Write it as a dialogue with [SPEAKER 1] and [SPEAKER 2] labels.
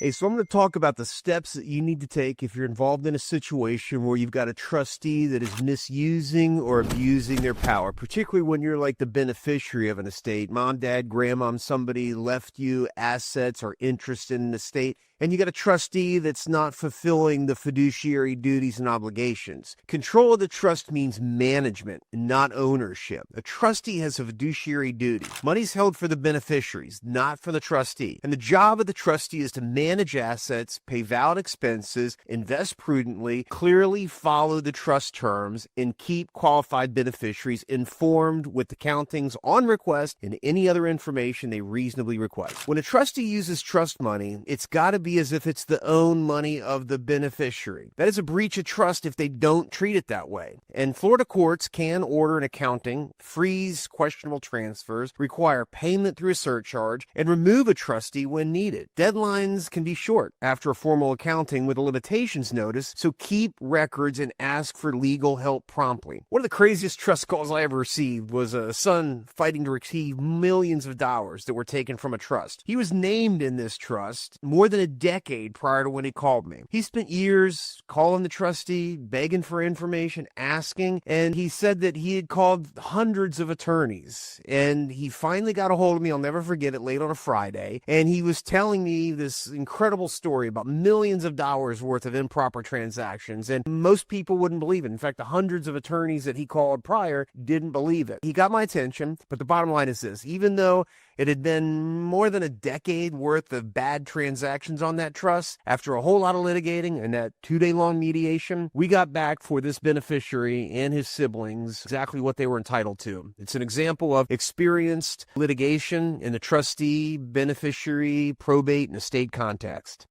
[SPEAKER 1] Hey, so I'm going to talk about the steps that you need to take if you're involved in a situation where you've got a trustee that is misusing or abusing their power, particularly when you're like the beneficiary of an estate. Mom, dad, grandmom, somebody left you assets or interest in an estate, and you got a trustee that's not fulfilling the fiduciary duties and obligations. Control of the trust means management, not ownership. A trustee has a fiduciary duty. Money's held for the beneficiaries, not for the trustee. And the job of the trustee is to manage assets, pay valid expenses, invest prudently, clearly follow the trust terms, and keep qualified beneficiaries informed with accountings on request and any other information they reasonably request. When a trustee uses trust money, it's got to be as if it's the own money of the beneficiary. That is a breach of trust if they don't treat it that way. And Florida courts can order an accounting, freeze questionable transfers, require payment through a surcharge, and remove a trustee when needed. Deadlines can be short after a formal accounting with a limitations notice, so keep records and ask for legal help promptly. One of the craziest trust calls I ever received was a son fighting to receive millions of dollars that were taken from a trust. He was named in this trust more than a decade prior to when he called me. He spent years calling the trustee, begging for information, asking, and he said that he had called hundreds of attorneys, and he finally got a hold of me. I'll never forget it, late on a Friday, and he was telling me this incredible story about millions of dollars worth of improper transactions, and most people wouldn't believe it. In fact, the hundreds of attorneys that he called prior didn't believe it. He got my attention, but the bottom line is this: even though it had been more than a decade worth of bad transactions on that trust, after a whole lot of litigating and that 2-day-long mediation, we got back for this beneficiary and his siblings exactly what they were entitled to. It's an example of experienced litigation in the trustee, beneficiary, probate, and estate context.